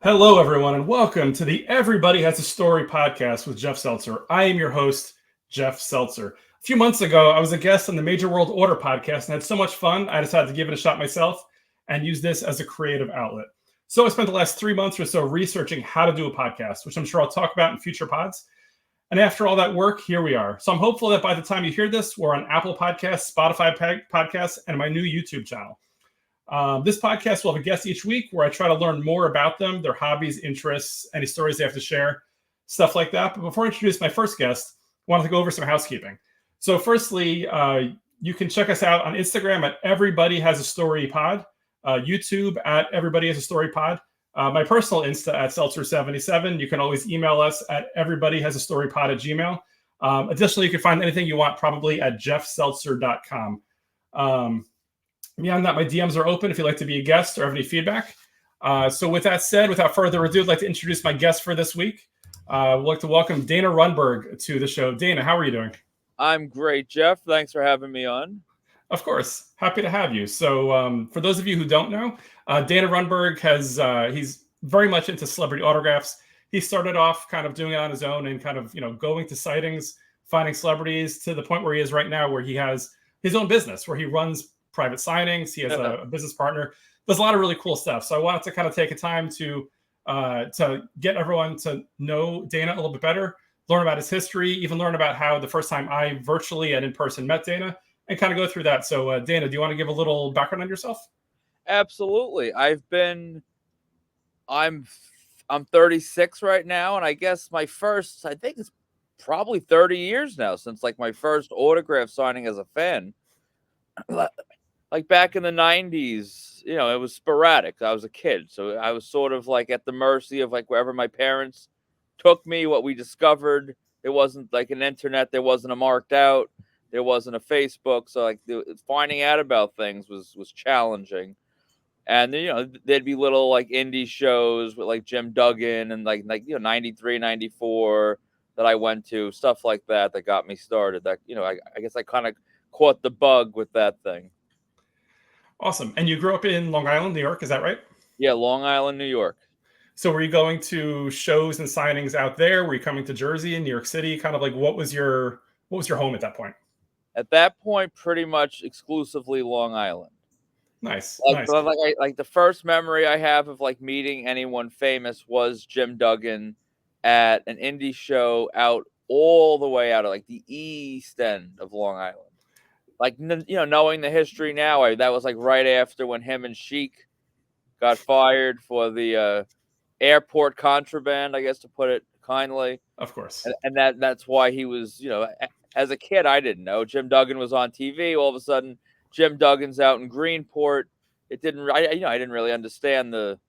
Hello, everyone, and welcome to the Everybody Has a Story podcast with Jeff Seltzer. I am your host, Jeff Seltzer. A few months ago, I was a guest on the Major World Order podcast and had so much fun, I decided to give it a shot myself and use this as a creative outlet. So I spent the last 3 months or so researching how to do a podcast, which I'm sure I'll talk about in future pods. And after all that work, here we are. So I'm hopeful that by the time you hear this, we're on Apple Podcasts, Spotify Podcasts, and my new YouTube channel. This podcast will have a guest each week where I try to learn more about them, their hobbies, interests, any stories they have to share, stuff like that. But before I introduce my first guest, I wanted to go over some housekeeping. So firstly, you can check us out on Instagram at Everybody Has a Story Pod, YouTube at Everybody Has a Story Pod, my personal Insta at Seltzer77. You can always email us at everybodyhasastorypod@gmail. Additionally, you can find anything you want probably at jeffseltzer.com. Beyond that, my DMs are open if you'd like to be a guest or have any feedback. So with that said, without further ado, I'd like to introduce my guest for this week. I'd like to welcome Dana Runberg to the show. Dana, how are you doing? I'm great, Jeff. Thanks for having me on. Of course. Happy to have you. So for those of you who don't know, Dana Runberg he's very much into celebrity autographs. He started off kind of doing it on his own and kind of, going to sightings, finding celebrities to the point where he is right now, where he has his own business, where he runs private signings. He has a business partner. There's a lot of really cool stuff. So I wanted to kind of take a time to get everyone to know Dana a little bit better, learn about his history, even learn about how the first time I virtually and in person met Dana, and kind of go through that. So Dana, do you want to give a little background on yourself? Absolutely. I'm 36 right now, and I guess I think it's probably 30 years now since like my first autograph signing as a fan. Like back in the 90s, it was sporadic. I was a kid, so I was sort of like at the mercy of like wherever my parents took me, what we discovered. There wasn't like an internet, there wasn't a marked out, there wasn't a Facebook, so like finding out about things was challenging. And there'd be little like indie shows with like Jim Duggan and like 93, 94 that I went to, stuff like that got me started. That I guess I kind of caught the bug with that thing. Awesome. And you grew up in Long Island, New York, is that right? Yeah, Long Island, New York. So were you going to shows and signings out there? Were you coming to Jersey and New York City? Kind of like what was your home at that point? At that point, pretty much exclusively Long Island. Nice. Like the first memory I have of like meeting anyone famous was Jim Duggan at an indie show out all the way out of like the east end of Long Island. Like, knowing the history now, that was like right after when him and Chic got fired for the airport contraband, I guess, to put it kindly. Of course. And that's why he was, as a kid, I didn't know. Jim Duggan was on TV. All of a sudden, Jim Duggan's out in Greenport. I didn't really understand the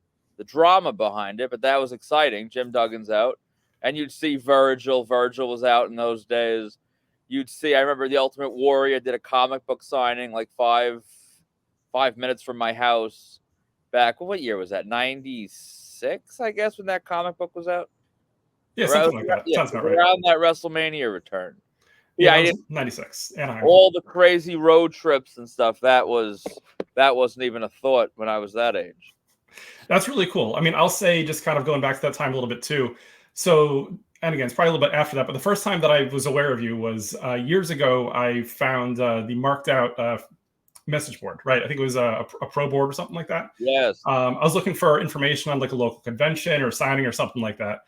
drama behind it, but that was exciting. Jim Duggan's out. And you'd see Virgil. Virgil was out in those days. You'd see, I remember the Ultimate Warrior did a comic book signing like 5 minutes from my house back. What year was that? 96, I guess, when that comic book was out. Yeah, something like that. Yeah, sounds about right. Around that WrestleMania return. Yeah, 96. Anaheim. All the crazy road trips and stuff. That wasn't even a thought when I was that age. That's really cool. I mean, I'll say, just kind of going back to that time a little bit too. So, and again, it's probably a little bit after that, but the first time that I was aware of you was years ago. I found the marked out message board, right? I think it was a pro board or something like that. Yes. I was looking for information on like a local convention or signing or something like that.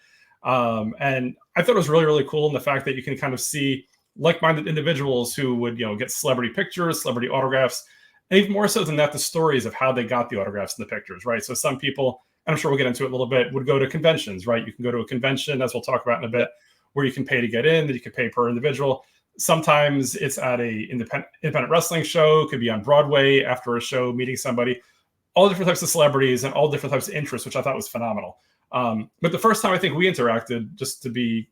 And I thought it was really, really cool in the fact that you can kind of see like-minded individuals who would, get celebrity pictures, celebrity autographs, and even more so than that, the stories of how they got the autographs and the pictures, right? So some people, and I'm sure we'll get into it a little bit, would go to conventions, right? You can go to a convention, as we'll talk about in a bit, where you can pay to get in, that you can pay per individual. Sometimes it's at a independent wrestling show, it could be on Broadway after a show, meeting somebody, all different types of celebrities and all different types of interests, which I thought was phenomenal. But the first time I think we interacted, just to be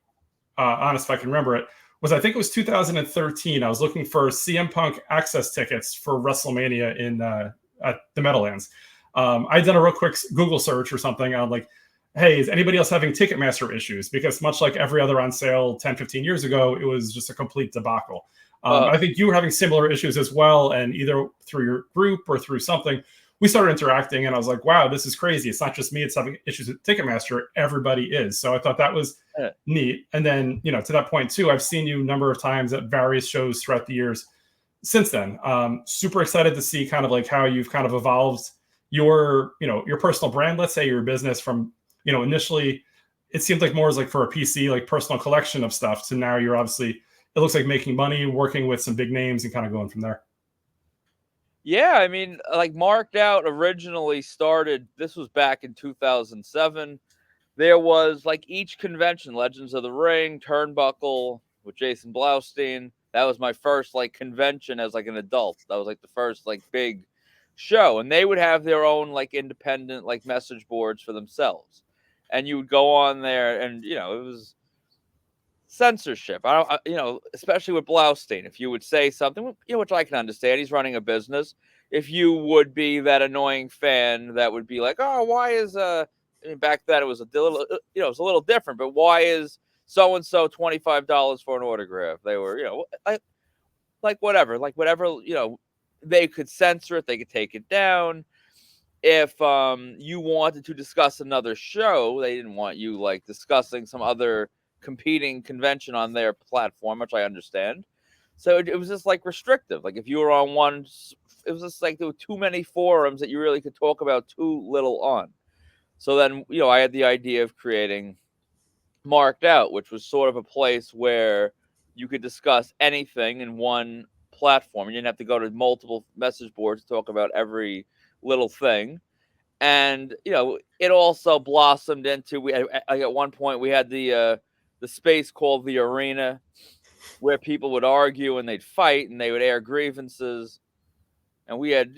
honest, if I can remember it, was I think it was 2013. I was looking for CM Punk access tickets for WrestleMania at the Meadowlands. I'd done a real quick Google search or something. I'm like, hey, is anybody else having Ticketmaster issues? Because much like every other on sale 10, 15 years ago, it was just a complete debacle. I think you were having similar issues as well, and either through your group or through something, we started interacting, and I was like, wow, this is crazy. It's not just me. It's having issues with Ticketmaster. Everybody is. So I thought that was neat. And then, to that point too, I've seen you a number of times at various shows throughout the years since then. Super excited to see kind of like how you've kind of evolved your personal brand, let's say your business from, initially it seemed like more as like for a PC, like personal collection of stuff, to now you're obviously, it looks like making money, working with some big names and kind of going from there. Yeah, I mean, like Marked Out originally started, this was back in 2007. There was like each convention, Legends of the Ring, Turnbuckle with Jason Blaustein. That was my first like convention as like an adult. That was like the first like big show. And they would have their own like independent like message boards for themselves. And you would go on there and, it was censorship. Especially with Blaustein, if you would say something, which I can understand, he's running a business. If you would be that annoying fan that would be like, oh, why is back then it was a little, it was a little different, but why is so and so $25 for an autograph? They were, like whatever, they could censor it, they could take it down. If you wanted to discuss another show, they didn't want you like discussing some other competing convention on their platform, which I understand. So it was just like restrictive. Like if you were on one, it was just like there were too many forums that you really could talk about too little on. So then, I had the idea of creating Marked Out, which was sort of a place where you could discuss anything in one platform. You didn't have to go to multiple message boards to talk about every little thing. And, it also blossomed into, at one point we had the space called the Arena, where people would argue and they'd fight and they would air grievances. And we had,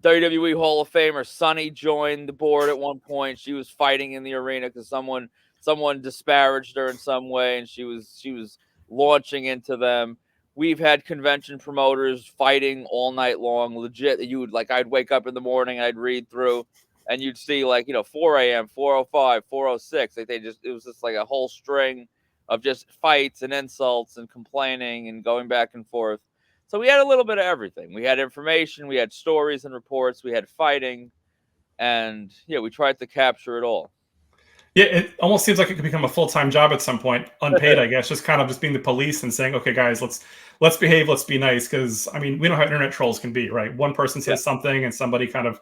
WWE Hall of Famer Sunny joined the board at one point. She was fighting in the arena because someone disparaged her in some way, and she was launching into them. We've had convention promoters fighting all night long, legit. I'd wake up in the morning, I'd read through, and you'd see 4 a.m., 4:05, 4:06. It was just like a whole string of just fights and insults and complaining and going back and forth. So we had a little bit of everything. We had information, we had stories and reports, we had fighting, and we tried to capture it all. Yeah, it almost seems like it could become a full-time job at some point, unpaid, I guess, just kind of just being the police and saying, okay, guys, let's behave, let's be nice. Because, we know how internet trolls can be, right? One person says something and somebody kind of,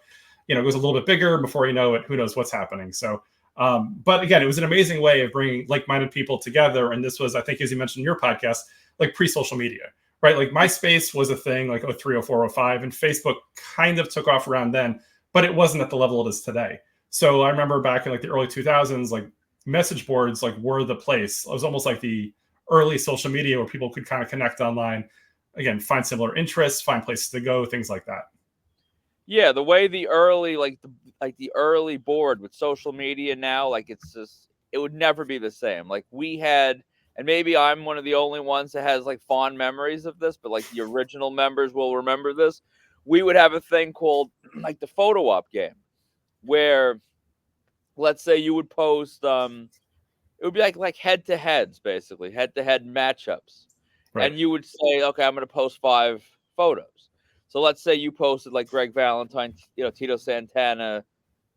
goes a little bit bigger. Before you know it, who knows what's happening. So, but again, it was an amazing way of bringing like-minded people together. And this was, I think, as you mentioned in your podcast, like pre-social media, right? Like MySpace was a thing like 03, 04, 05, and Facebook kind of took off around then, but it wasn't at the level it is today. So I remember back in like the early 2000s, like message boards like were the place. It was almost like the early social media where people could kind of connect online, again, find similar interests, find places to go, things like that. Yeah, the way the early the early board with social media now, it's just, it would never be the same. Like we had, and maybe I'm one of the only ones that has like fond memories of this, but like the original members will remember this. We would have a thing called like the photo op game, where let's say you would post it would be like head-to-heads, basically head-to-head matchups. Right. And you would say, okay, I'm going to post 5 photos. So let's say you posted like Greg Valentine, Tito Santana,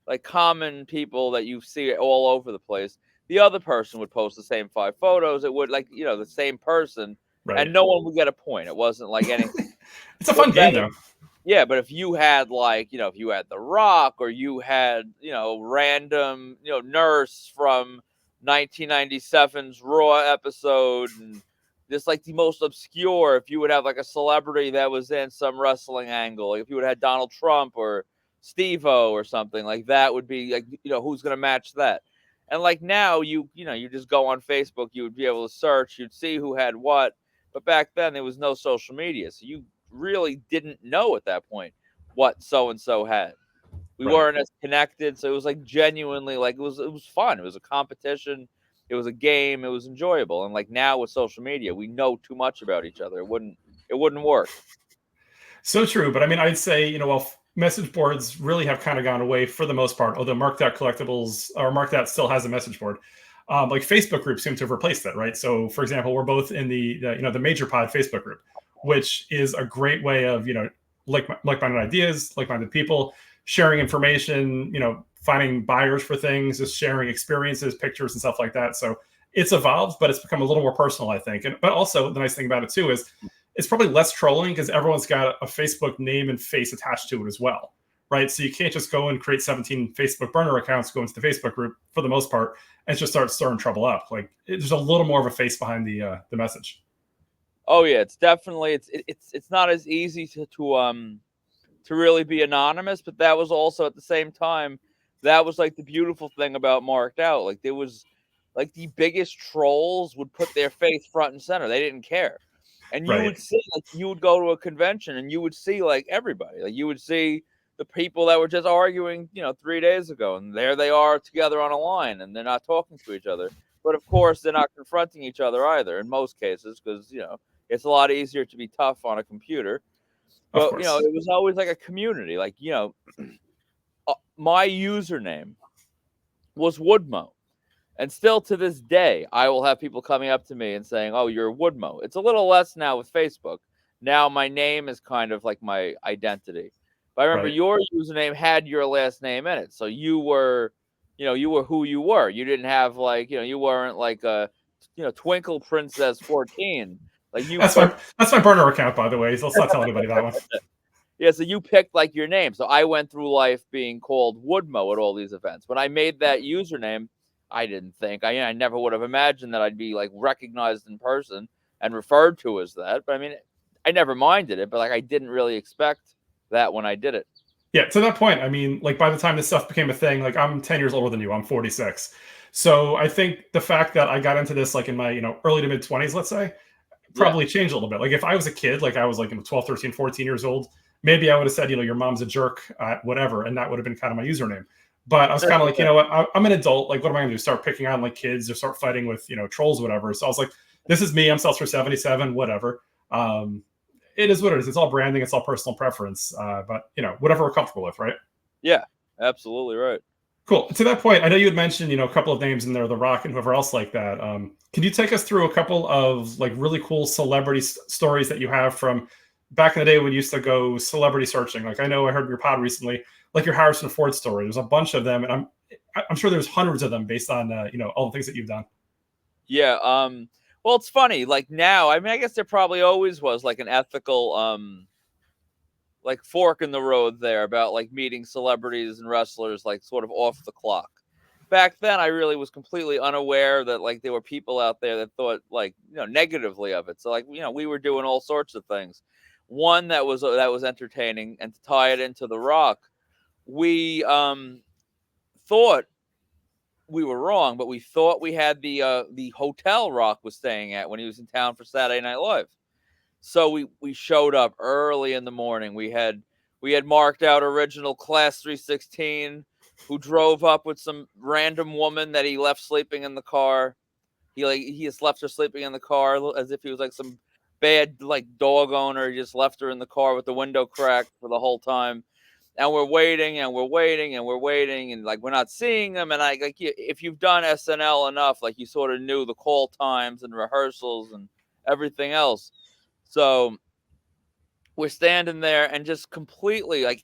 like common people that you see all over the place. The other person would post the same 5 photos. It would the same person, right, and no one would get a point. It wasn't like anything. It's a fun game though. Yeah, but if you had if you had The Rock, or you had, random, nurse from 1997's Raw episode, and just like the most obscure, if you would have like a celebrity that was in some wrestling angle, like if you would have had Donald Trump or Steve-O or something like that, would be like, who's going to match that? And like now you just go on Facebook, you would be able to search, you'd see who had what. But back then there was no social media. So you really didn't know at that point what so-and-so had. We weren't as connected. So it was like genuinely like, it was fun. It was a competition. It was a game. It was enjoyable. And like now with social media, we know too much about each other. It wouldn't work. So true. But I mean, I'd say, while message boards really have kind of gone away for the most part, although Marked Out Collectibles or Marked Out still has a message board, like Facebook groups seem to have replaced that, right? So for example, we're both in the Major Pod Facebook group, which is a great way of, like-minded ideas, like-minded people, sharing information, finding buyers for things, just sharing experiences, pictures, and stuff like that. So it's evolved, but it's become a little more personal, I think. But also the nice thing about it too is it's probably less trolling because everyone's got a Facebook name and face attached to it as well, right? So you can't just go and create 17 Facebook burner accounts, go into the Facebook group for the most part, and just start stirring trouble up. Like there's a little more of a face behind the message. Oh yeah, it's definitely it's not as easy to really be anonymous, but that was also at the same time, that was like the beautiful thing about Marked Out. Like there was like the biggest trolls would put their face front and center. They didn't care. And you would see, like, you would go to a convention and you would see like everybody. Like you would see the people that were just arguing, 3 days ago, and there they are together on a line, and they're not talking to each other. But of course, they're not confronting each other either in most cases, because it's a lot easier to be tough on a computer. But it was always like a community. Like my username was Woodmo. And still to this day, I will have people coming up to me and saying, "Oh, you're Woodmo." It's a little less now with Facebook. Now my name is kind of like my identity. But I remember your username had your last name in it. So you were who you were. You didn't have like, you weren't like a, Twinkle Princess 14. Like that's my burner account, by the way. So let's not tell anybody that one. Yeah, so you picked like your name. So I went through life being called Woodmo at all these events. When I made that username, I didn't think I never would have imagined that I'd be like recognized in person and referred to as that. But I mean, I never minded it, but like I didn't really expect that when I did it. Yeah, to that point, I mean, like by the time this stuff became a thing, like I'm 10 years older than you. I'm 46. So I think the fact that I got into this like in my, early to mid 20s, let's say, probably changed a little bit. Like if I was a kid, like I was like 12, 13, 14 years old, maybe I would have said, your mom's a jerk, whatever. And that would have been kind of my username. But I was kind of like, you know what? I'm an adult. Like, what am I going to do? Start picking on like kids or start fighting with, trolls or whatever. So I was like, this is me. I'm Seltzer77, whatever. It is what it is. It's all branding. It's all personal preference. But, whatever we're comfortable with, right? Yeah, absolutely right. Cool. To that point, I know you had mentioned, a couple of names in there, The Rock and whoever else like that. Can you take us through a couple of like really cool celebrity stories that you have from back in the day when you used to go celebrity searching? Like I know I heard your pod recently, like your Harrison Ford story. There's a bunch of them, and I'm sure there's hundreds of them based on all the things that you've done. Yeah. Well, it's funny. Like now, I mean, I guess there probably always was like an ethical like fork in the road there about like meeting celebrities and wrestlers like sort of off the clock. Back then, I really was completely unaware that like there were people out there that thought like negatively of it. So like we were doing all sorts of things. One that was entertaining, and to tie it into The Rock, we thought we were wrong, but we thought we had the hotel Rock was staying at when he was in town for Saturday Night Live. So we showed up early in the morning. We had Marked Out original Class 316 who drove up with some random woman that he left sleeping in the car. He just left her sleeping in the car as if he was like some bad like dog owner. He just left her in the car with the window cracked for the whole time. And we're waiting and we're waiting and we're waiting, and like we're not seeing them. And if you've done SNL enough, like you sort of knew the call times and rehearsals and everything else. So we're standing there and just completely like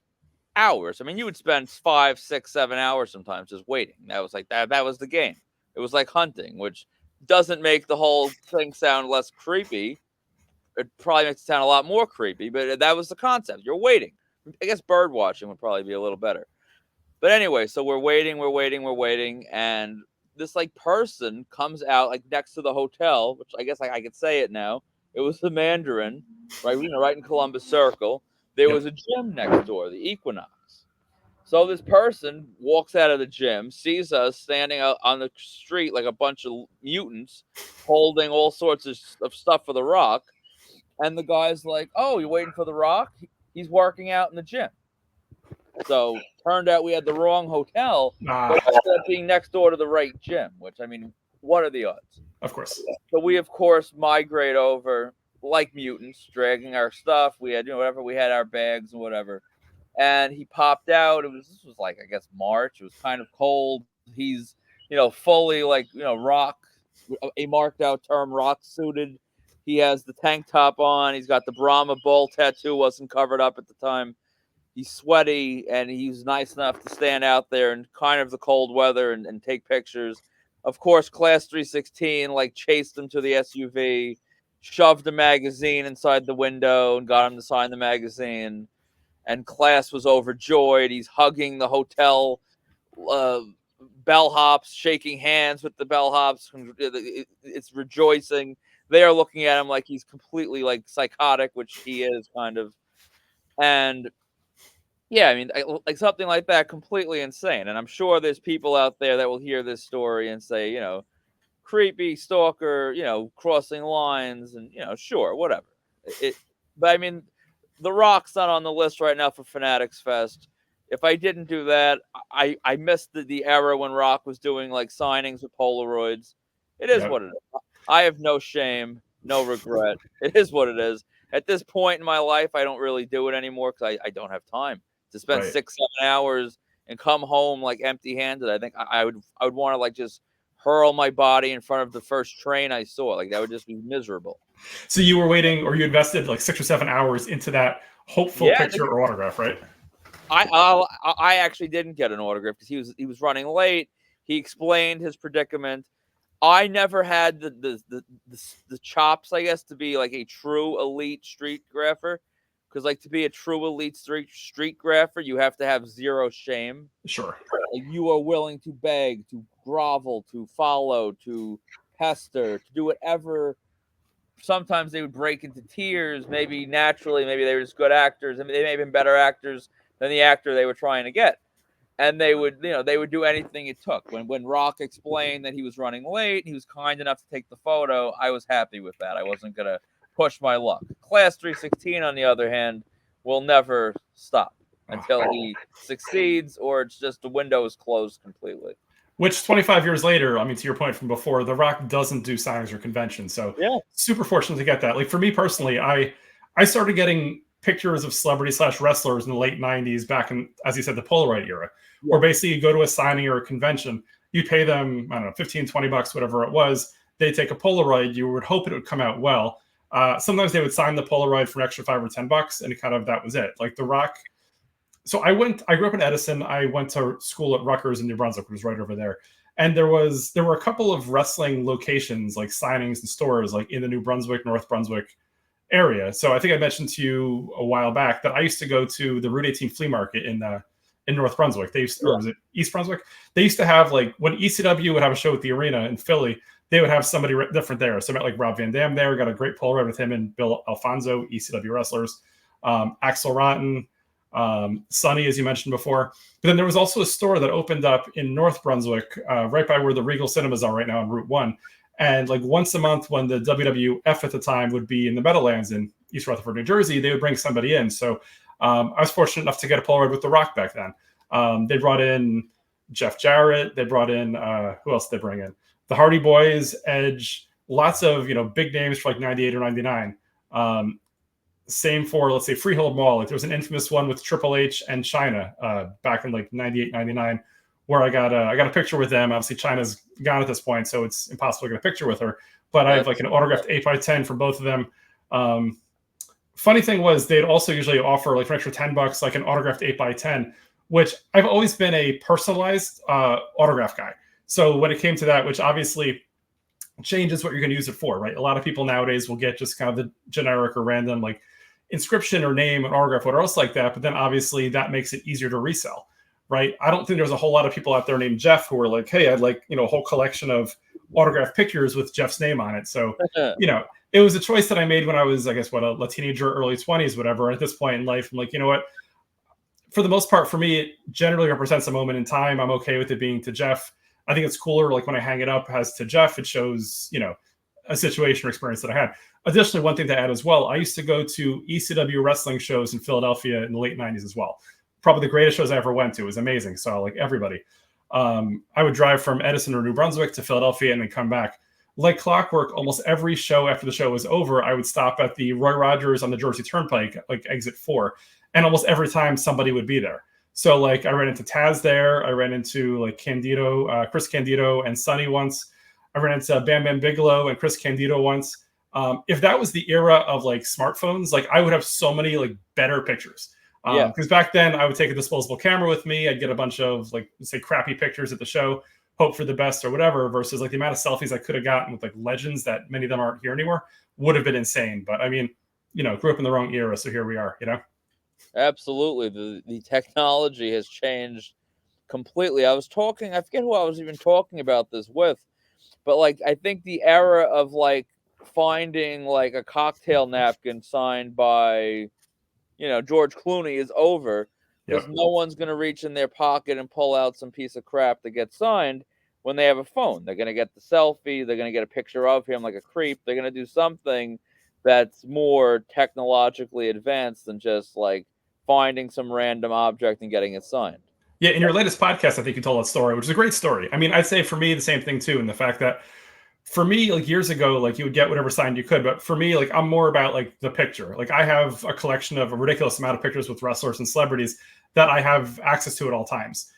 hours. I mean, you would spend 5, 6, 7 hours sometimes just waiting. That was like that was the game. It was like hunting, which doesn't make the whole thing sound less creepy. It probably makes it sound a lot more creepy, but that was the concept. You're waiting. I guess bird watching would probably be a little better. But anyway, so we're waiting, and this like person comes out like next to the hotel, which I guess I could say it now. It was the Mandarin, right? Right in Columbus Circle. There was a gym next door, the Equinox. So this person walks out of the gym, sees us standing out on the street like a bunch of mutants, holding all sorts of stuff for The Rock. And the guy's like, "Oh, you're waiting for The Rock? He's working out in the gym." So turned out we had the wrong hotel, but ended up being next door to the right gym, which, I mean, what are the odds? Of course. So we, of course, migrate over like mutants, dragging our stuff. We had, whatever, we had our bags and whatever. And he popped out. This was like, I guess, March. It was kind of cold. He's, fully like, Rock, a Marked Out term, Rock suited. He has the tank top on. He's got the Brahma Bull tattoo, wasn't covered up at the time. He's sweaty, and he's nice enough to stand out there in kind of the cold weather and take pictures. Of course, Class 316 like chased him to the SUV, shoved a magazine inside the window, and got him to sign the magazine. And Class was overjoyed. He's hugging the hotel bellhops, shaking hands with the bellhops. It's rejoicing. They are looking at him like he's completely like psychotic, which he is kind of. And yeah, I mean, like something like that, completely insane. And I'm sure there's people out there that will hear this story and say, you know, creepy stalker, you know, crossing lines, and you know, sure, whatever. But I mean, The Rock's not on the list right now for Fanatics Fest. If I didn't do that, I missed the era when Rock was doing like signings with Polaroids. It is what it is. I have no shame, no regret. It is what it is. At this point in my life, I don't really do it anymore because I don't have time to spend 6-7 hours and come home like empty-handed. I think I would want to like just hurl my body in front of the first train I saw. Like that would just be miserable. So you were waiting, or you invested like 6 or 7 hours into that hopeful picture or autograph, right? I actually didn't get an autograph because he was running late. He explained his predicament. I never had the chops, I guess, to be like a true elite street grapher. Because like to be a true elite street grapher, you have to have zero shame. Sure. Like, you are willing to beg, to grovel, to follow, to pester, to do whatever. Sometimes they would break into tears, maybe naturally, maybe they were just good actors, and they may have been better actors than the actor they were trying to get. And they would do anything it took. When Rock explained that he was running late, he was kind enough to take the photo. I was happy with that. I wasn't gonna push my luck. Class 316, on the other hand, will never stop until he succeeds, or it's just the window is closed completely. Which 25 years later, I mean, to your point from before, The Rock doesn't do signings or conventions. So super fortunate to get that. Like for me personally, I started getting pictures of celebrity/wrestlers in the late 90s back in, as you said, the Polaroid era, where basically you go to a signing or a convention, you pay them, I don't know, 15, 20 bucks, whatever it was. They take a Polaroid. You would hope it would come out well. Sometimes they would sign the Polaroid for an extra $5 or $10, and that was it. Like The Rock. So I grew up in Edison. I went to school at Rutgers in New Brunswick, which was right over there. And there were a couple of wrestling locations, like signings and stores, like in the New Brunswick, North Brunswick area. So I think I mentioned to you a while back that I used to go to the Route 18 flea market in North Brunswick. They used to, or was it East Brunswick? They used to have, like, when ECW would have a show at the arena in Philly, they would have somebody different there. So I met like Rob Van Dam there, got a great Polaroid with him and Bill Alfonso, ECW wrestlers, Axel Rotten, Sonny, as you mentioned before. But then there was also a store that opened up in North Brunswick, right by where the Regal Cinemas are right now on Route 1. And like once a month, when the WWF at the time would be in the Meadowlands in East Rutherford, New Jersey, they would bring somebody in. So I was fortunate enough to get a Polaroid with The Rock back then. They brought in Jeff Jarrett. They brought in, who else did they bring in? The Hardy Boys, Edge, lots of, big names for like 98 or 99. Same for, let's say, Freehold Mall. Like there was an infamous one with Triple H and Chyna back in like 98, 99, where I got a picture with them. Obviously, Chyna's gone at this point, so it's impossible to get a picture with her. But I have like an autographed 8x10 for both of them. Funny thing was, they'd also usually offer like for an extra $10, like an autographed 8x10, which I've always been a personalized autograph guy. So when it came to that, which obviously changes what you're going to use it for, right? A lot of people nowadays will get just kind of the generic or random like inscription or name, an autograph, whatever else like that. But then obviously that makes it easier to resell, right? I don't think there's a whole lot of people out there named Jeff who are like, hey, I'd like, a whole collection of autographed pictures with Jeff's name on it. So, it was a choice that I made when I was, I guess, a teenager, early 20s, whatever. At this point in life, I'm like, you know what? For the most part, for me, it generally represents a moment in time. I'm okay with it being to Jeff. I think it's cooler, like when I hang it up as to Jeff, it shows, a situation or experience that I had. Additionally, one thing to add as well, I used to go to ECW wrestling shows in Philadelphia in the late 90s as well. Probably the greatest shows I ever went to. It was amazing. So like everybody. I would drive from Edison or New Brunswick to Philadelphia and then come back. Like clockwork, almost every show after the show was over, I would stop at the Roy Rogers on the Jersey Turnpike, like exit 4. And almost every time somebody would be there. So like I ran into Taz there. I ran into like Candido, Chris Candido and Sonny once. I ran into Bam Bam Bigelow and Chris Candido once. If that was the era of like smartphones, like I would have so many like better pictures. Yeah. Because back then I would take a disposable camera with me. I'd get a bunch of like, say, crappy pictures at the show, hope for the best or whatever, versus like the amount of selfies I could have gotten with like legends that many of them aren't here anymore would have been insane. But I mean, grew up in the wrong era. So here we are, Absolutely. The technology has changed completely. I forget who I was even talking about this with, but like, I think the era of like finding like a cocktail napkin signed by, George Clooney is over, because Yep. no one's going to reach in their pocket and pull out some piece of crap to get signed when they have a phone. They're going to get the selfie. They're going to get a picture of him like a creep. They're going to do something that's more technologically advanced than just like finding some random object and getting it signed. Yeah, in your latest podcast, I think you told that story, which is a great story. I mean, I'd say for me, the same thing too, in the fact that for me, like years ago, like you would get whatever signed you could, but for me, like I'm more about like the picture. Like I have a collection of a ridiculous amount of pictures with wrestlers and celebrities that I have access to at all times.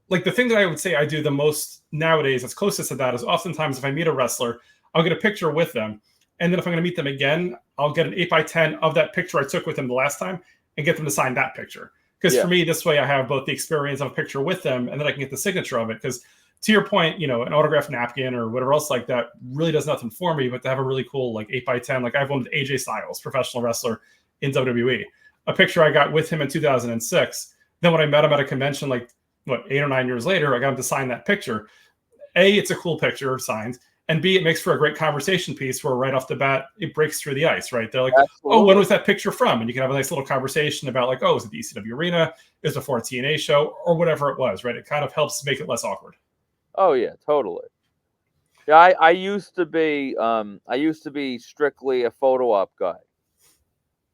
Like the thing that I would say I do the most nowadays, that's closest to that, is oftentimes if I meet a wrestler, I'll get a picture with them. And then if I'm going to meet them again, I'll get an 8x10 of that picture I took with them the last time and get them to sign that picture. Because for me, this way I have both the experience of a picture with them and then I can get the signature of it. Because to your point, an autographed napkin or whatever else like that really does nothing for me, but to have a really cool like 8x10, like I have one with AJ Styles, professional wrestler in WWE, a picture I got with him in 2006. Then when I met him at a convention, like 8 or 9 years later, I got him to sign that picture. A, it's a cool picture signed. And B, it makes for a great conversation piece where right off the bat, it breaks through the ice, right? They're like, Absolutely. oh, when was that picture from? And you can have a nice little conversation about like, oh, is it the ECW arena? Is it before a TNA show? Or whatever it was, right? It kind of helps make it less awkward. Oh yeah, totally. Yeah, I used to be strictly a photo op guy.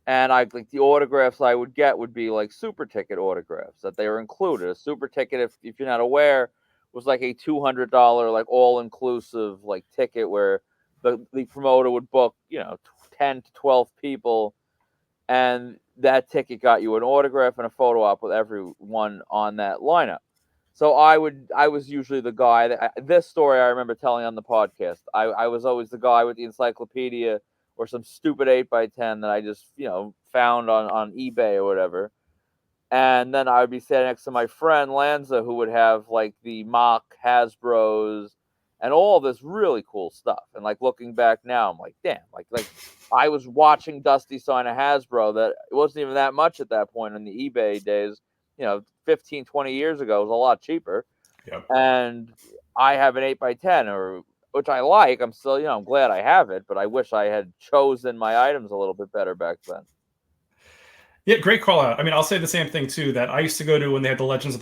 And I like the autographs I would get would be like super ticket autographs that they were included. A super ticket, if you're not aware, was like a $200 like all inclusive like ticket where the promoter would book 10 to 12 people, and that ticket got you an autograph and a photo op with everyone on that lineup. So I was usually the guy that this story I remember telling on the podcast. I was always the guy with the encyclopedia or some stupid 8x10 that I just found on eBay or whatever. And then I would be sitting next to my friend Lanza, who would have like the mock Hasbros and all this really cool stuff. And like looking back now, I'm like, damn, like I was watching Dusty sign a Hasbro that it wasn't even that much at that point in the eBay days. 15, 20 years ago, it was a lot cheaper. Yep. And I have an 8x10, which I like. I'm still, I'm glad I have it, but I wish I had chosen my items a little bit better back then. Yeah, great call out. I mean, I'll say the same thing too, that I used to go to when they had the Legends of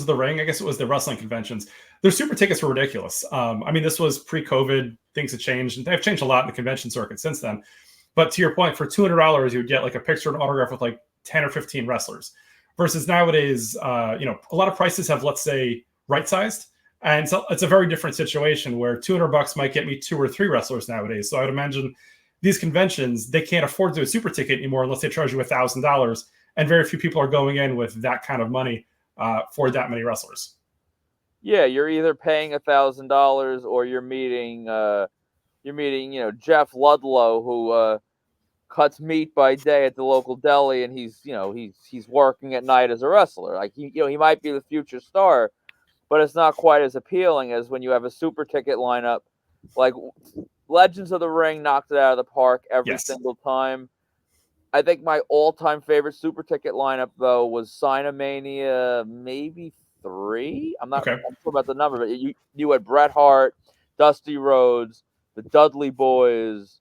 the Ring. I guess it was the wrestling conventions. Their super tickets were ridiculous. I mean, this was pre-COVID. Things have changed, and they've changed a lot in the convention circuit since then. But to your point, for $200, you would get like a picture and autograph with like 10 or 15 wrestlers. Versus nowadays, a lot of prices have, let's say, right-sized. And so it's a very different situation where $200 might get me 2 or 3 wrestlers nowadays. So I would imagine these conventions, they can't afford to do a super ticket anymore unless they charge you $1,000. And very few people are going in with that kind of money for that many wrestlers. Yeah, you're either paying $1,000 or you're meeting Jeff Ludlow, who cuts meat by day at the local deli, and he's working at night as a wrestler. Like he might be the future star, but it's not quite as appealing as when you have a super ticket lineup. Like Legends of the Ring knocked it out of the park every single time. I think my all-time favorite super ticket lineup though was Sinomania, maybe 3. I'm not sure about the number, but you had Bret Hart, Dusty Rhodes, the Dudley Boys.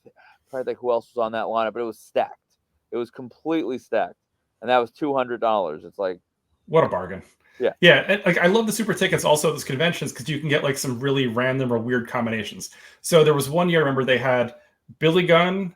I'm trying to think who else was on that lineup, but it was stacked. It was completely stacked, and that was $200. It's like, what a bargain. Yeah. And, like I love the super tickets also at those conventions because you can get like some really random or weird combinations. So there was one year, I remember they had Billy Gunn,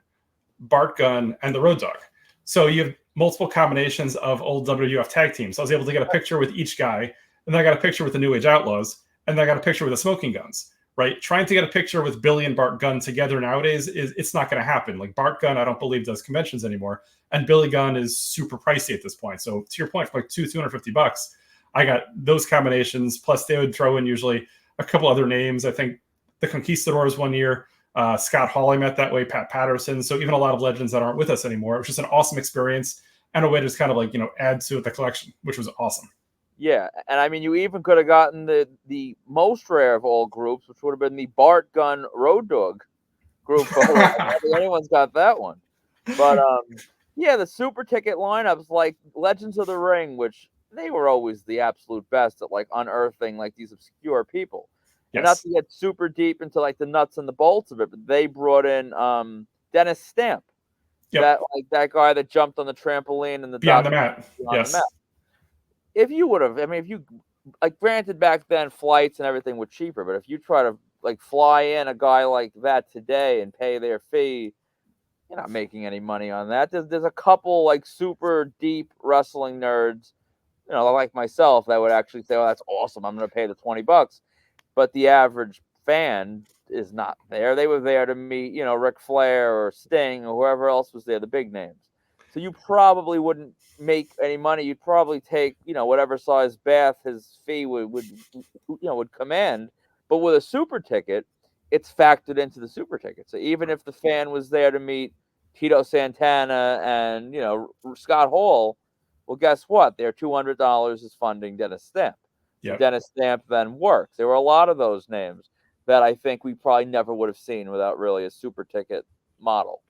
Bart Gunn, and the Road Dogg. So you have multiple combinations of old WWF tag teams. So I was able to get a picture with each guy, and then I got a picture with the New Age Outlaws, and then I got a picture with the Smoking Guns. Right, trying to get a picture with Billy and Bart Gunn together nowadays it's not going to happen. Like Bart Gunn, I don't believe does conventions anymore, and Billy Gunn is super pricey at this point. So to your point, for like $250, I got those combinations. Plus, they would throw in usually a couple other names. I think the Conquistadors one year Scott Hall I met that way, Pat Patterson. So even a lot of legends that aren't with us anymore. It was just an awesome experience and a way to just kind of like, add to the collection, which was awesome. Yeah, and I mean, you even could have gotten the most rare of all groups, which would have been the Bart Gunn Road Dog group photo. I don't think anyone's got that one. But yeah, the super ticket lineups like Legends of the Ring, which they were always the absolute best at like unearthing like these obscure people. Yes. And not to get super deep into like the nuts and the bolts of it, but they brought in Dennis Stamp. Yep. That guy that jumped on the trampoline and the Beyond the Mat. Yes. The mat. If you would have, I mean, if you like, granted back then flights and everything were cheaper, but if you try to like fly in a guy like that today and pay their fee, you're not making any money on that. There's a couple like super deep wrestling nerds, like myself, that would actually say, "Oh, that's awesome. I'm going to pay the $20." But the average fan is not there. They were there to meet, Ric Flair or Sting or whoever else was there, the big names. So you probably wouldn't make any money. You'd probably take, whatever size bath his fee would command. But with a super ticket, it's factored into the super ticket. So even if the fan was there to meet Tito Santana and, Scott Hall, well, guess what? Their $200 is funding Dennis Stamp. Yep. Dennis Stamp then works. There were a lot of those names that I think we probably never would have seen without really a super ticket model.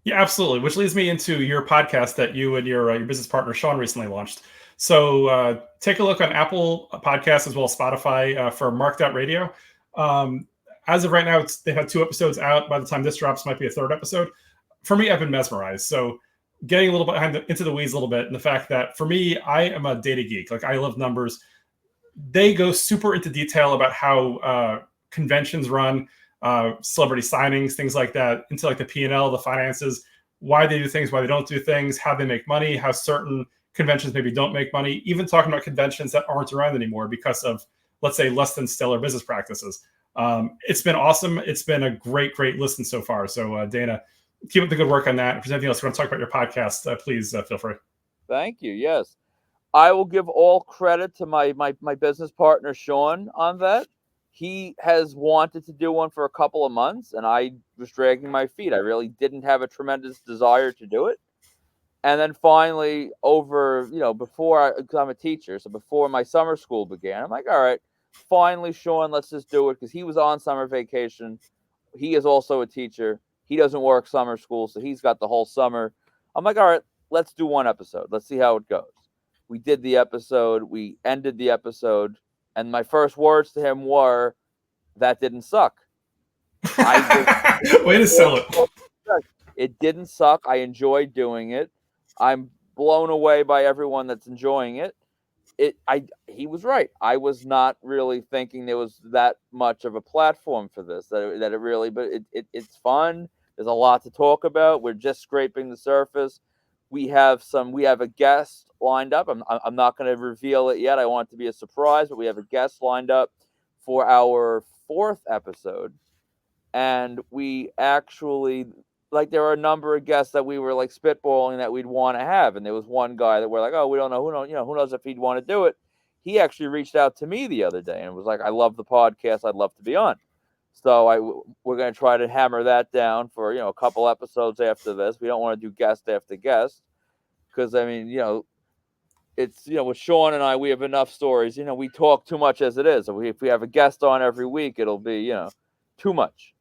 Yeah, absolutely. Which leads me into your podcast that you and your business partner Sean recently launched. So take a look on Apple Podcasts as well as Spotify for Marked Out Radio. As of right now, they've had 2 episodes out. By the time this drops, might be a 3rd episode. For me, I've been mesmerized. So getting a little bit into the weeds a little bit, and the fact that for me, I am a data geek. Like, I love numbers. They go super into detail about how conventions run, celebrity signings, things like that, into like the P&L, the finances, why they do things, why they don't do things, how they make money, how certain conventions maybe don't make money, even talking about conventions that aren't around anymore because of, let's say, less than stellar business practices. It's been awesome. It's been a great listen so far. So Dana, keep up the good work on that. If there's anything else you want to talk about your podcast, please feel free. Thank you. Yes. I will give all credit to my business partner, Sean, on that. He has wanted to do one for a couple of months, and I was dragging my feet. I really didn't have a tremendous desire to do it. And then finally, because I'm a teacher, so before my summer school began, I'm like, all right, finally, Sean, let's just do it, because he was on summer vacation. He is also a teacher. He doesn't work summer school, so he's got the whole summer. I'm like, all right, let's do one episode. Let's see how it goes. We did the episode. We ended the episode. And my first words to him were, "That didn't suck." Way to sell it. It didn't suck. I enjoyed doing it. I'm blown away by everyone that's enjoying it. He was right. I was not really thinking there was that much of a platform for this. But it's fun. There's a lot to talk about. We're just scraping the surface. We have a guest lined up. I'm not going to reveal it yet. I want it to be a surprise, but we have a guest lined up for our 4th episode. And we actually, there are a number of guests that we were spitballing that we'd want to have. And there was one guy that we're like, oh, we don't know, who knows if he'd want to do it. He actually reached out to me the other day and was like, I love the podcast. I'd love to be on. So we're going to try to hammer that down for, a couple episodes after this. We don't want to do guest after guest because, it's, with Sean and I, we have enough stories. We talk too much as it is. If we have a guest on every week, it'll be, too much.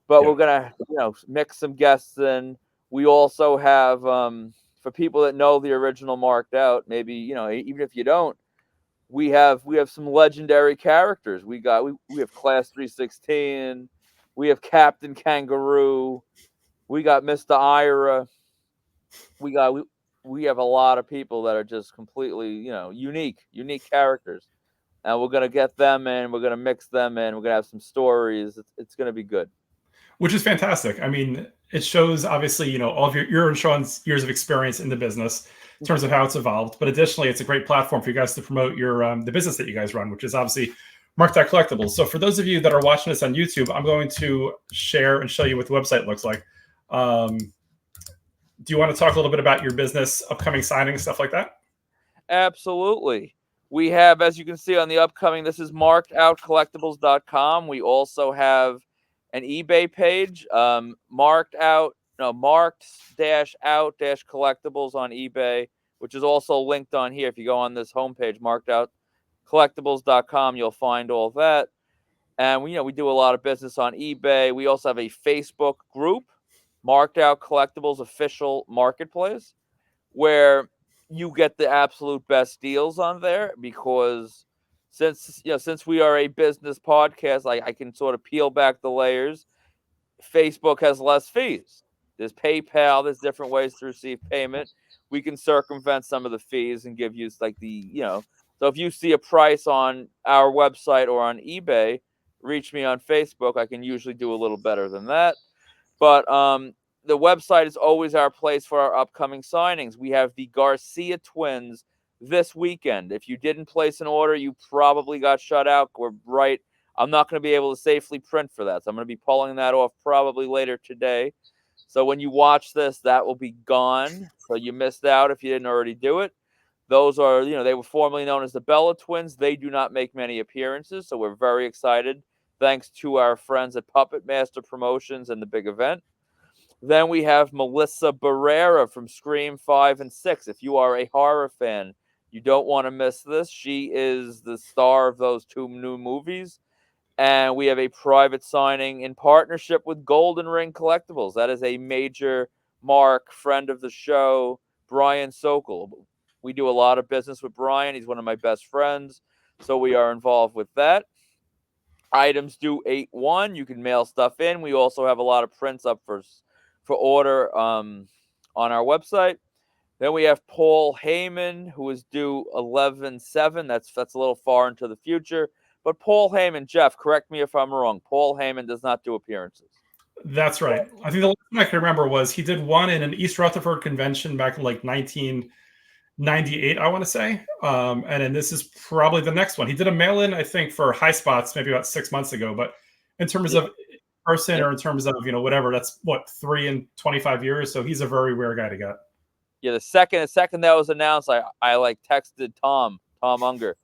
But We're going to, mix some guests in. We also have, for people that know the original Marked Out, maybe, even if you don't, we have some legendary characters. We have Class 316. We have Captain Kangaroo. We got Mr. Ira. We have a lot of people that are just completely, unique characters. And we're going to get them in. We're going to mix them in. We're going to have some stories. It's going to be good. Which is fantastic. I mean, it shows, obviously, all of your and Sean's years of experience in the business in terms of how it's evolved. But additionally, it's a great platform for you guys to promote your the business that you guys run, which is obviously Marked Out Collectibles. So for those of you that are watching this on YouTube, I'm going to share and show you what the website looks like. Do you want to talk a little bit about your business, upcoming signings, stuff like that? Absolutely. We have, as you can see on the upcoming, this is markedoutcollectibles.com. We also have an eBay page, marked-out-collectibles on eBay, which is also linked on here. If you go on this homepage, markedoutcollectibles.com, you'll find all that. And we do a lot of business on eBay. We also have a Facebook group, Marked Out Collectibles Official Marketplace, where you get the absolute best deals on there, because since we are a business podcast, I can sort of peel back the layers. Facebook has less fees. There's PayPal. There's different ways to receive payment. We can circumvent some of the fees and give you So if you see a price on our website or on eBay, reach me on Facebook. I can usually do a little better than that. But the website is always our place for our upcoming signings. We have the Garcia twins this weekend. If you didn't place an order, you probably got shut out. I'm not going to be able to safely print for that. So I'm going to be pulling that off probably later today. So when you watch this, that will be gone. So you missed out if you didn't already do it. Those are, they were formerly known as the Bella twins. They do not make many appearances. So we're very excited. Thanks to our friends at Puppet Master Promotions and the big event. Then we have Melissa Barrera from Scream 5 and 6. If you are a horror fan, you don't want to miss this. She is the star of those two new movies. And we have a private signing in partnership with Golden Ring Collectibles. That is a major mark, friend of the show, Brian Sokol. We do a lot of business with Brian. He's one of my best friends. So we are involved with that. Items due 8/1. You can mail stuff in. We also have a lot of prints up for order on our website. Then we have Paul Heyman, who is due 11/7. That's a little far into the future. But Paul Heyman, Jeff, correct me if I'm wrong, Paul Heyman does not do appearances. That's right. I think the last one I can remember was he did one in an East Rutherford convention back in like 1998, I want to say. And then this is probably the next one. He did a mail-in, I think, for High Spots maybe about 6 months ago. But in terms of person or in terms of, whatever, that's 3 in 25 years. So he's a very rare guy to get. Yeah, the second that was announced, I texted Tom Unger,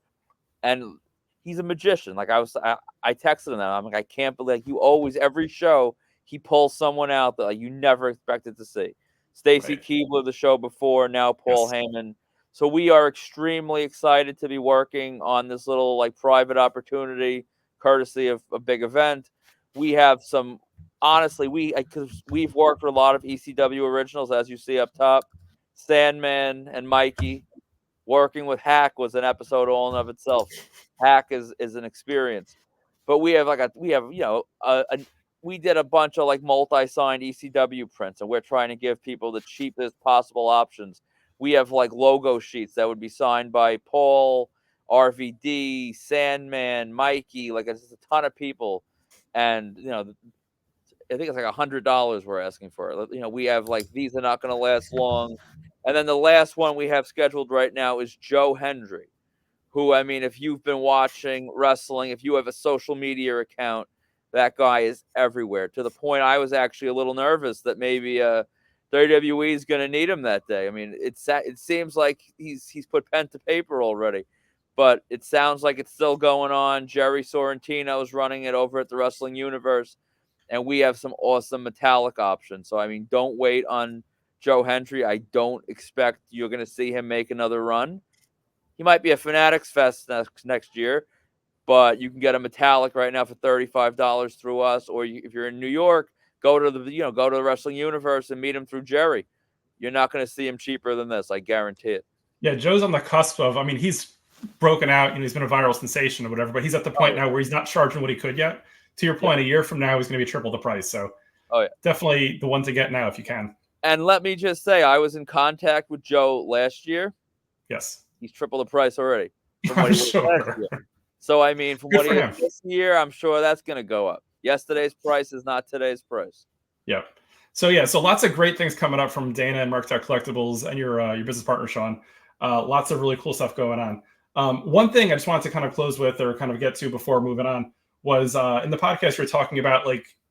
and he's a magician. I texted him that. I'm like, I can't believe you always, every show, he pulls someone out that you never expected to see. Stacy Keebler, the show before, now Paul Heyman. So we are extremely excited to be working on this little private opportunity, courtesy of a big event. We have some, honestly, because we've worked with a lot of ECW originals, as you see up top. Sandman and Mikey. Working with Hack was an episode all in of itself. Hack is an experience. But we have we did a bunch of multi-signed ECW prints, and we're trying to give people the cheapest possible options. We have logo sheets that would be signed by Paul, RVD, Sandman, Mikey, it's just a ton of people. And I think it's $100 we're asking for. We have these are not going to last long. And then the last one we have scheduled right now is Joe Hendry, who, if you've been watching wrestling, if you have a social media account, that guy is everywhere, to the point I was actually a little nervous that maybe WWE is going to need him that day. It seems like he's put pen to paper already, but it sounds like it's still going on. Jerry Sorrentino is running it over at the Wrestling Universe, and we have some awesome metallic options. So, don't wait on Joe Hendry. I don't expect you're going to see him make another run. He might be a Fanatics Fest next year, but you can get a metallic right now for $35 through us. Or if you're in New York, go to the Wrestling Universe and meet him through Jerry. You're not going to see him cheaper than this. I guarantee it. Yeah, Joe's on the cusp of. He's broken out. He's been a viral sensation or whatever. But he's at the point now where he's not charging what he could yet. To your point, a year from now he's going to be triple the price. So, definitely the one to get now if you can. And let me just say, I was in contact with Joe last year. Yes. He's triple the price already. I'm sure. So, from what he is this year, I'm sure that's going to go up. Yesterday's price is not today's price. Yep. So lots of great things coming up from Dana and Marked Out Collectibles and your business partner, Sean. Lots of really cool stuff going on. One thing I just wanted to kind of close with or kind of get to before moving on was in the podcast, you're talking about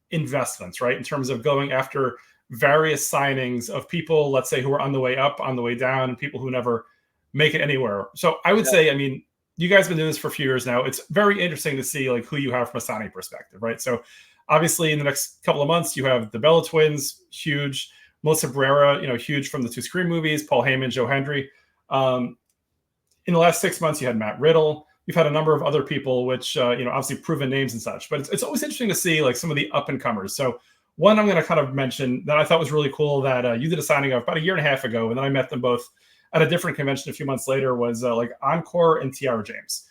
investments, right? In terms of going after various signings of people, let's say, who are on the way up, on the way down, and people who never make it anywhere. So I would say, you guys have been doing this for a few years now. It's very interesting to see who you have from a signing perspective, right? So Obviously, in the next couple of months, you have the Bella twins, huge. Melissa Barrera, huge from the two Scream movies. Paul Heyman, Joe Hendry. In the last 6 months, you had Matt Riddle. You've had a number of other people, which obviously proven names and such. But it's always interesting to see like some of the up and comers. So one I'm going to kind of mention that I thought was really cool that you did a signing of about a year and a half ago, and then I met them both at a different convention a few months later. Was like Encore and Tiara James.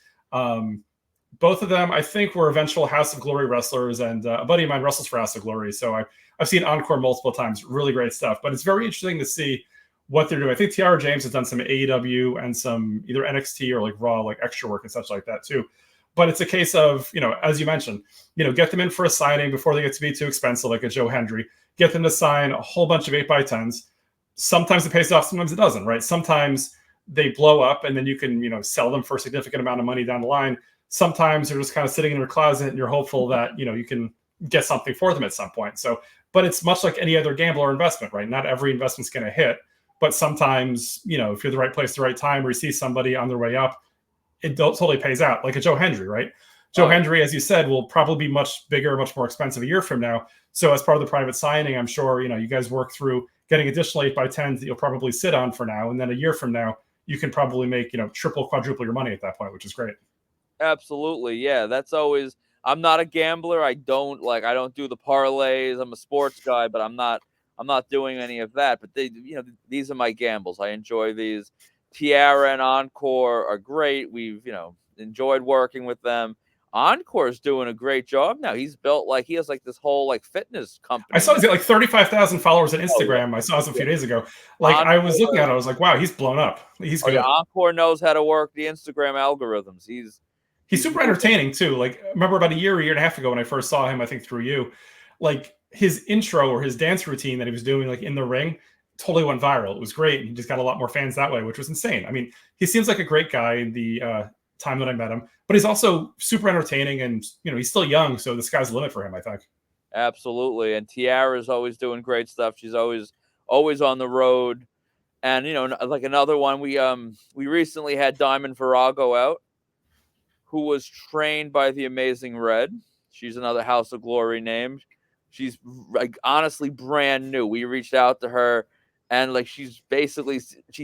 Both of them, I think, were eventual House of Glory wrestlers, and a buddy of mine wrestles for House of Glory. So I've seen Encore multiple times. Really great stuff. But it's very interesting to see what they're doing. I think Tiara James has done some AEW and some either NXT or like Raw, like extra work and such like that too. But it's a case of, as you mentioned, get them in for a signing before they get to be too expensive, like a Joe Hendry. Get them to sign a whole bunch of 8x10s. Sometimes it pays off, sometimes it doesn't, right? Sometimes they blow up and then you can, sell them for a significant amount of money down the line. Sometimes they're just kind of sitting in your closet and you're hopeful that, you can get something for them at some point. So, but it's much like any other gamble or investment, right? Not every investment's going to hit, but sometimes, if you're the right place, the right time, or you see somebody on their way up, it totally pays out, like a Joe Hendry, right? Joe Hendry, as you said, will probably be much bigger, much more expensive a year from now. So as part of the private signing, I'm sure, you guys work through getting additional 8x10s that you'll probably sit on for now. And then a year from now, you can probably make, triple, quadruple your money at that point, which is great. Absolutely. Yeah. That's always, I'm not a gambler. I don't do the parlays. I'm a sports guy, but I'm not doing any of that. But these are my gambles. I enjoy these. Tiara and Encore are great. We've, enjoyed working with them. Encore is doing a great job now. He's built he has this whole fitness company. I saw he's got 35,000 followers on Instagram. Yeah. I saw this a few days ago. Encore, I was looking at it. I was like, wow, he's blown up. He's good. Yeah, Encore knows how to work the Instagram algorithms. He's super entertaining too. Remember about a year and a half ago when I first saw him, I think through you, his intro or his dance routine that he was doing in the ring totally went viral. It was great. He just got a lot more fans that way, which was insane. I mean, he seems like a great guy in the time that I met him, but he's also super entertaining and, he's still young. So the sky's the limit for him, I think. Absolutely. And Tiara is always doing great stuff. She's always on the road. And, another one, we recently had Diamond Virago out, who was trained by the Amazing Red. She's another House of Glory name. She's honestly brand new. We reached out to her and she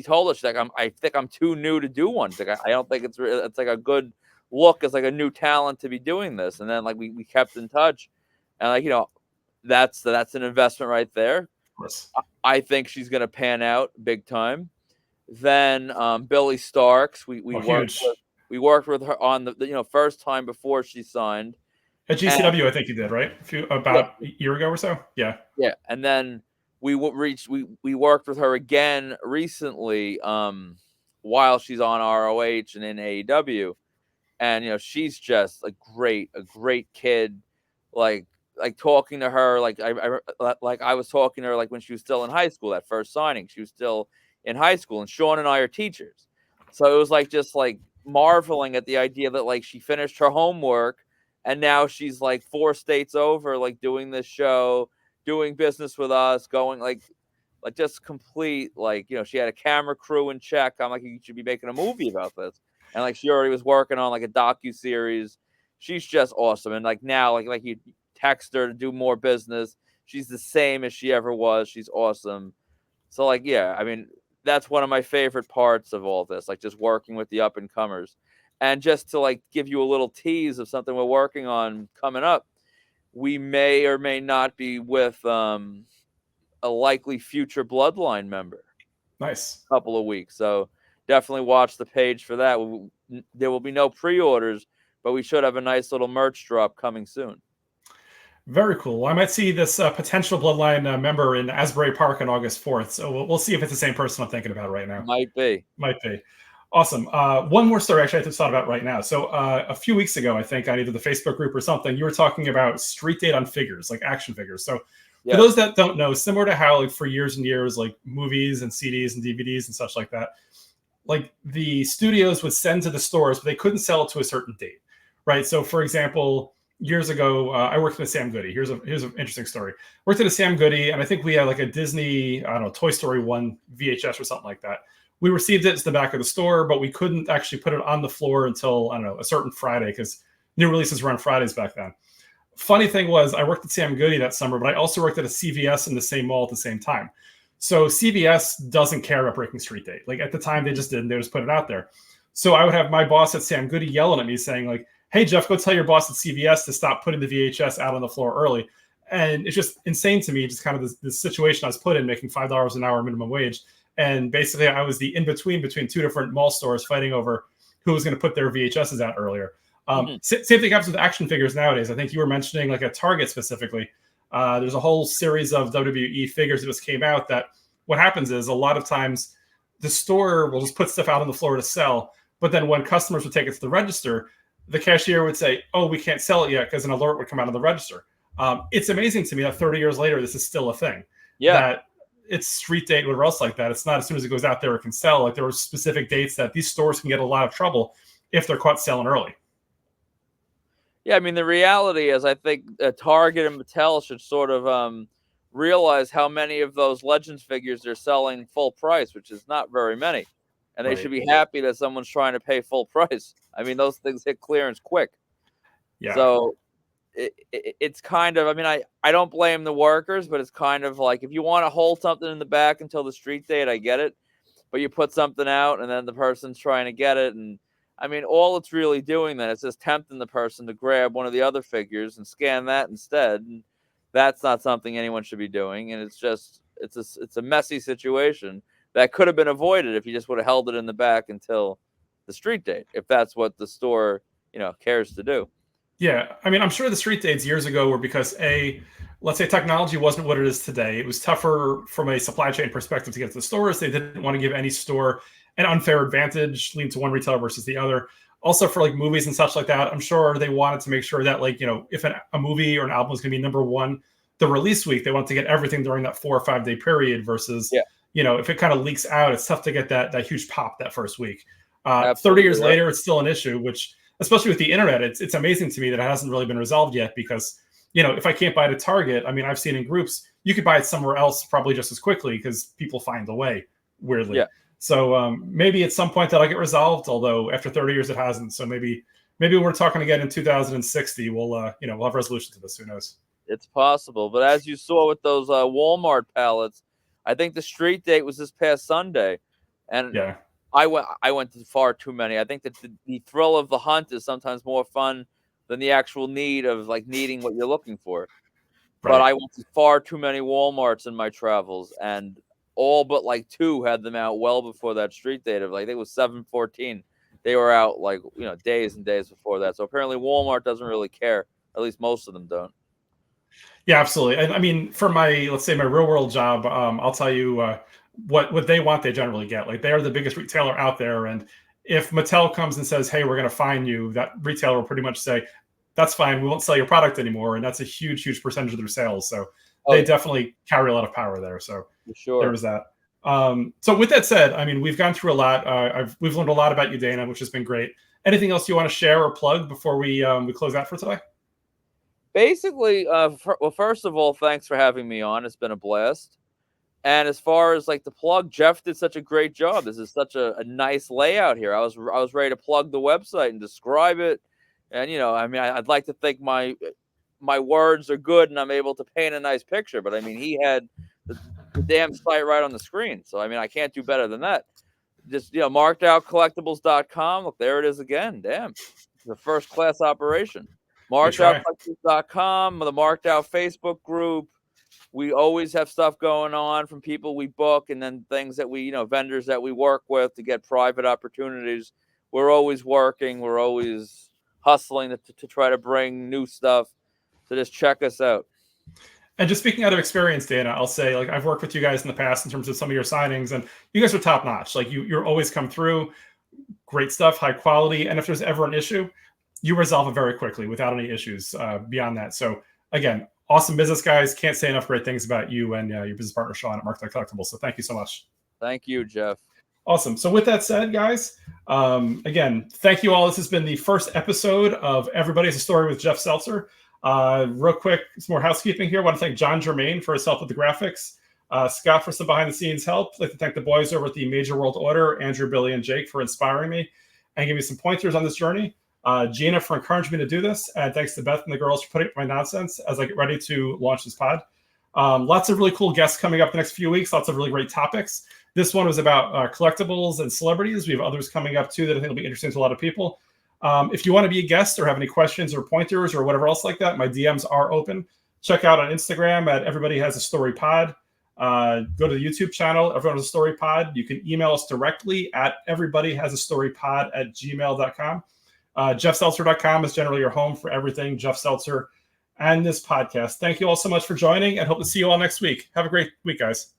told us I think I'm too new to do one. I don't think it's a good look as a new talent to be doing this. And then we kept in touch and that's an investment right there. Yes. I think she's going to pan out big time. Then Billy Starks, we worked with her on the first time before she signed. At GCW, I think you did, right? A year ago or so? Yeah. Yeah. And then we worked with her again recently while she's on ROH and in AEW. And, she's just a great kid. Talking to her, I was talking to her when she was still in high school, that first signing. She was still in high school, and Sean and I are teachers. So it was just marveling at the idea that she finished her homework and now she's 4 states over, doing this show, doing business with us, going just complete, she had a camera crew in check. I'm you should be making a movie about this. And she already was working on a docu-series. She's just awesome. And now, you text her to do more business. She's the same as she ever was. She's awesome. So yeah, I mean, that's one of my favorite parts of all this, just working with the up and comers. And just to give you a little tease of something we're working on coming up, we may or may not be with a likely future Bloodline member. Nice. A couple of weeks. So definitely watch the page for that. There will be no pre-orders, but we should have a nice little merch drop coming soon. Very cool. Well, I might see this potential Bloodline member in Asbury Park on August 4th. So we'll see if it's the same person I'm thinking about right now. Might be. Awesome. One more story actually I just thought about right now. So a few weeks ago, I think on either the Facebook group or something, you were talking about street date on figures, action figures. So for those that don't know, similar to how for years and years, movies and CDs and DVDs and such like that, the studios would send to the stores, but they couldn't sell it to a certain date, right? So for example, years ago, I worked with Sam Goody. Here's an interesting story. Worked at a Sam Goody, and I think we had a Disney, Toy Story 1 VHS or something like that. We received it to the back of the store, but we couldn't actually put it on the floor until, a certain Friday because new releases were on Fridays back then. funny thing was I worked at Sam Goody that summer, but I also worked at a CVS in the same mall at the same time. So CVS doesn't care about breaking street date. Like at the time, they just didn't. They just put it out there. So I would have my boss at Sam Goody yelling at me saying like, hey, Jeff, go tell your boss at CVS to stop putting the VHS out on the floor early. And it's just insane to me, just kind of this situation I was put in, making $5 an hour minimum wage. And basically I was the in-between between two different mall stores fighting over who was going to put their VHSs out earlier. Same thing happens with action figures nowadays. I think you were mentioning like at Target specifically. There's a whole series of WWE figures that just came out that what happens is a lot of times the store will just put stuff out on the floor to sell. But then when customers would take it to the register, the cashier would say, oh, we can't sell it yet because an alert would come out of the register. It's amazing to me that 30 years later, this is still a thing. Yeah. That it's street date, whatever else like that. It's not as soon as it goes out there, it can sell. Like there were specific dates that these stores can get a lot of trouble if they're caught selling early. Yeah, I mean, the reality is I think Target and Mattel should sort of realize how many of those Legends figures they're selling full price, which is not very many. And they should be happy that someone's trying to pay full price. I mean, those things hit clearance quick. Yeah. So it's kind of, I mean, I don't blame the workers, but it's kind of like if you want to hold something in the back until the street date, I get it. But you put something out and then the person's trying to get it. And I mean, all it's really doing then is just tempting the person to grab one of the other figures and scan that instead. And that's not something anyone should be doing. And it's just, it's a messy situation that could have been avoided if you just would have held it in the back until the street date, if that's what the store, cares to do. Yeah. I mean, I'm sure the street dates years ago were because let's say technology wasn't what it is today. It was tougher from a supply chain perspective to get to the stores. They didn't want to give any store an unfair advantage, lean to one retailer versus the other. Also for like movies and such like that, I'm sure they wanted to make sure that like, if a movie or an album was going to be number one, the release week, they wanted to get everything during that 4 or 5 day period versus, if it kind of leaks out, it's tough to get that huge pop that first week. 30 years later, it's still an issue, which especially with the internet, it's amazing to me that it hasn't really been resolved yet because, if I can't buy it at Target, I mean, I've seen in groups, you could buy it somewhere else probably just as quickly because people find a way, weirdly. Yeah. So maybe at some point that'll get resolved, although after 30 years it hasn't. So maybe we're talking again in 2060. We'll have resolution to this. Who knows? It's possible. But as you saw with those Walmart pallets, I think the street date was this past Sunday. And yeah. I went to far too many. I think that the thrill of the hunt is sometimes more fun than the actual need of like needing what you're looking for. Right. But I went to far too many Walmarts in my travels, and all but like 2 had them out well before that street date of like, I think it was 7/14. They were out like, days and days before that. So apparently Walmart doesn't really care. At least most of them don't. Yeah, absolutely. And I mean, for let's say my real world job, I'll tell you what they want, they generally get. Like they are the biggest retailer out there. And if Mattel comes and says, hey, we're going to fine you, that retailer will pretty much say, that's fine. We won't sell your product anymore. And that's a huge, huge percentage of their sales. So they definitely carry a lot of power there. So there was that. So with that said, I mean, we've gone through a lot. We've learned a lot about you, Dana, which has been great. Anything else you want to share or plug before we close out for today? Basically, well, first of all, thanks for having me on. It's been a blast. And as far as like the plug, Jeff did such a great job. This is such a nice layout here. I was ready to plug the website and describe it. And, I mean, I'd like to think my words are good and I'm able to paint a nice picture. But I mean, he had the damn site right on the screen. So, I mean, I can't do better than that. Just, markedoutcollectibles.com. Look, there it is again. Damn. It's a first class operation. Markedoutcollectibles.com, the Marked Out Facebook group. We always have stuff going on from people we book and then things that we, vendors that we work with to get private opportunities. We're always working. We're always hustling to try to bring new stuff. So just check us out. And just speaking out of experience, Dana, I'll say, like, I've worked with you guys in the past in terms of some of your signings, and you guys are top notch. Like, you're always come through, great stuff, high quality. And if there's ever an issue, you resolve it very quickly without any issues beyond that. So again, awesome business, guys. Can't say enough great things about you and your business partner, Sean, at Marked Out Collectibles. So thank you so much. Thank you, Jeff. Awesome. So with that said, guys, again, thank you all. This has been the first episode of Everybody Has a Story with Jeff Seltzer. Real quick, some more housekeeping here. I want to thank John Germain for his help with the graphics. Scott for some behind-the-scenes help. I'd like to thank the boys over at the Major World Order, Andrew, Billy, and Jake for inspiring me and giving me some pointers on this journey. Gina for encouraging me to do this. And thanks to Beth and the girls for putting up my nonsense as I get ready to launch this pod. Lots of really cool guests coming up the next few weeks. Lots of really great topics. This one was about collectibles and celebrities. We have others coming up too that I think will be interesting to a lot of people. If you want to be a guest or have any questions or pointers or whatever else like that, my DMs are open. Check out on Instagram at Everybody Has a Story Pod. Go to the YouTube channel, Everyone Has a Story Pod. You can email us directly at everybodyhasastorypod@gmail.com. JeffSeltzer.com is generally your home for everything Jeff Seltzer and this podcast. Thank you all so much for joining and hope to see you all next week. Have a great week, guys.